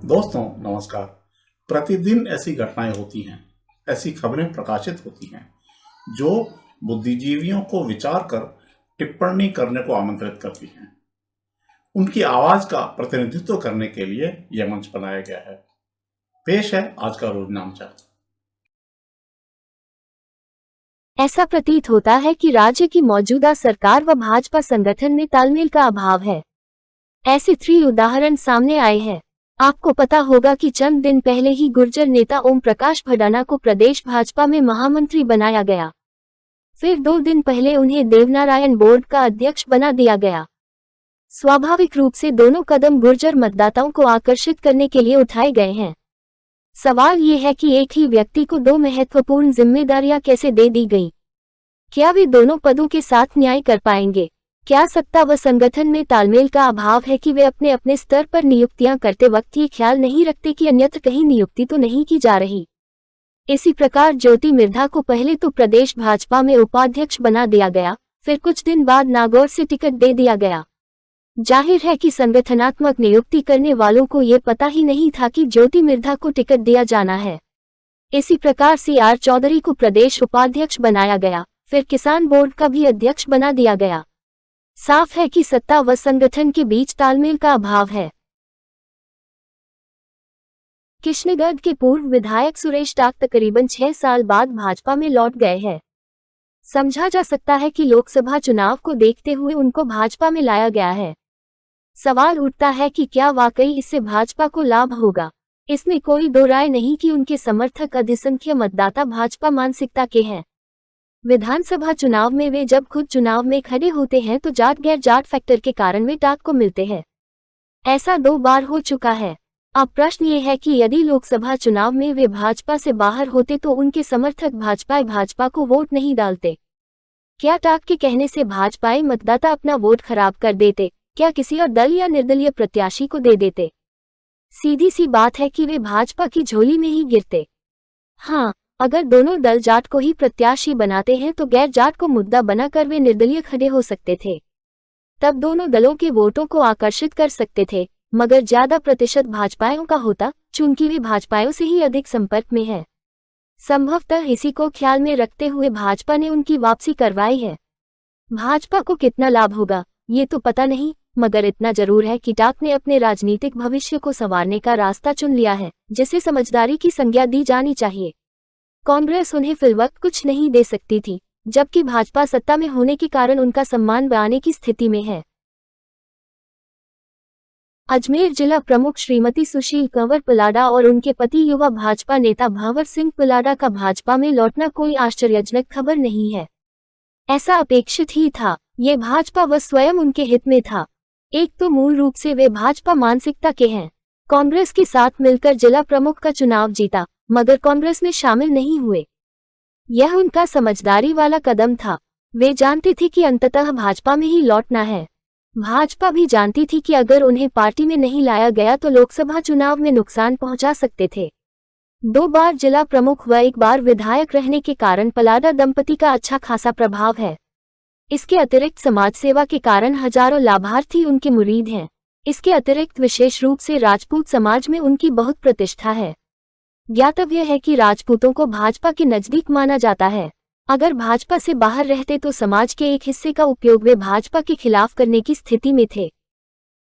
दोस्तों नमस्कार। प्रतिदिन ऐसी घटनाएं होती हैं, ऐसी खबरें प्रकाशित होती हैं जो बुद्धिजीवियों को विचार कर टिप्पणी करने को आमंत्रित करती हैं। उनकी आवाज का प्रतिनिधित्व करने के लिए यह मंच बनाया गया है। पेश है आज का रोजनामचा। ऐसा प्रतीत होता है कि राज्य की मौजूदा सरकार व भाजपा संगठन में तालमेल का अभाव है। ऐसे 3 उदाहरण सामने आए हैं। आपको पता होगा कि चंद दिन पहले ही गुर्जर नेता ओम प्रकाश भडाना को प्रदेश भाजपा में महामंत्री बनाया गया। फिर 2 दिन पहले उन्हें देवनारायण बोर्ड का अध्यक्ष बना दिया गया। स्वाभाविक रूप से दोनों कदम गुर्जर मतदाताओं को आकर्षित करने के लिए उठाए गए हैं। सवाल ये है कि एक ही व्यक्ति को 2 महत्वपूर्ण जिम्मेदारियां कैसे दे दी गई? क्या वे दोनों पदों के साथ न्याय कर पाएंगे? क्या सत्ता व संगठन में तालमेल का अभाव है कि वे अपने अपने स्तर पर नियुक्तियां करते वक्त ये ख्याल नहीं रखते कि अन्यत्र कहीं नियुक्ति तो नहीं की जा रही? इसी प्रकार ज्योति मिर्धा को पहले तो प्रदेश भाजपा में उपाध्यक्ष बना दिया गया, फिर कुछ दिन बाद नागौर से टिकट दे दिया गया। जाहिर है कि संगठनात्मक नियुक्ति करने वालों को ये पता ही नहीं था कि ज्योति मिर्धा को टिकट दिया जाना है। इसी प्रकार CR चौधरी को प्रदेश उपाध्यक्ष बनाया गया, फिर किसान बोर्ड का भी अध्यक्ष बना दिया गया। साफ है कि सत्ता व संगठन के बीच तालमेल का अभाव है। किशनगढ़ के पूर्व विधायक सुरेश टाक तकरीबन 6 साल बाद भाजपा में लौट गए हैं। समझा जा सकता है कि लोकसभा चुनाव को देखते हुए उनको भाजपा में लाया गया है। सवाल उठता है कि क्या वाकई इससे भाजपा को लाभ होगा? इसमें कोई दो राय नहीं कि उनके समर्थक अधिसंख्य मतदाता भाजपा मानसिकता के हैं। विधानसभा चुनाव में वे जब खुद चुनाव में खड़े होते हैं तो जाट गैर जाट फैक्टर के कारण वे टाक को मिलते हैं। ऐसा 2 बार हो चुका है। अब प्रश्न ये है कि यदि लोकसभा चुनाव में वे भाजपा से बाहर होते तो उनके समर्थक भाजपा को वोट नहीं डालते। क्या टाक के कहने से भाजपाई मतदाता अपना वोट खराब कर देते? क्या किसी और दल या निर्दलीय प्रत्याशी को दे देते? सीधी सी बात है कि वे भाजपा की झोली में ही गिरते। हाँ, अगर दोनों दल जाट को ही प्रत्याशी बनाते हैं तो गैर जाट को मुद्दा बनाकर वे निर्दलीय खड़े हो सकते थे। तब दोनों दलों के वोटों को आकर्षित कर सकते थे, मगर ज्यादा प्रतिशत भाजपाइयों का होता, चूंकि वे भाजपाइयों से ही अधिक संपर्क में है। संभवतः इसी को ख्याल में रखते हुए भाजपा ने उनकी वापसी करवाई है। भाजपा को कितना लाभ होगा ये तो पता नहीं, मगर इतना जरूर है कि टाक ने अपने राजनीतिक भविष्य को संवारने का रास्ता चुन लिया है, जिसे समझदारी की संज्ञा दी जानी चाहिए। कांग्रेस उन्हें फिलवक्त कुछ नहीं दे सकती थी, जबकि भाजपा सत्ता में होने के कारण उनका सम्मान बढ़ाने की स्थिति में है। अजमेर जिला प्रमुख श्रीमती सुशील कंवर पलाडा और उनके पति युवा भाजपा नेता भंवर सिंह पलाडा का भाजपा में लौटना कोई आश्चर्यजनक खबर नहीं है। ऐसा अपेक्षित ही था। ये भाजपा व स्वयं उनके हित में था। एक तो मूल रूप से वे भाजपा मानसिकता के हैं। कांग्रेस के साथ मिलकर जिला प्रमुख का चुनाव जीता, मगर कांग्रेस में शामिल नहीं हुए। यह उनका समझदारी वाला कदम था। वे जानते थे कि अंततः भाजपा में ही लौटना है। भाजपा भी जानती थी कि अगर उन्हें पार्टी में नहीं लाया गया तो लोकसभा चुनाव में नुकसान पहुंचा सकते थे। 2 बार जिला प्रमुख व 1 बार विधायक रहने के कारण पलाडा दंपति का अच्छा खासा प्रभाव है। इसके अतिरिक्त समाज सेवा के कारण हजारों लाभार्थी उनके मुरीद हैं। इसके अतिरिक्त विशेष रूप से राजपूत समाज में उनकी बहुत प्रतिष्ठा है। ज्ञातव्य है कि राजपूतों को भाजपा के नजदीक माना जाता है। अगर भाजपा से बाहर रहते तो समाज के एक हिस्से का उपयोग वे भाजपा के खिलाफ करने की स्थिति में थे।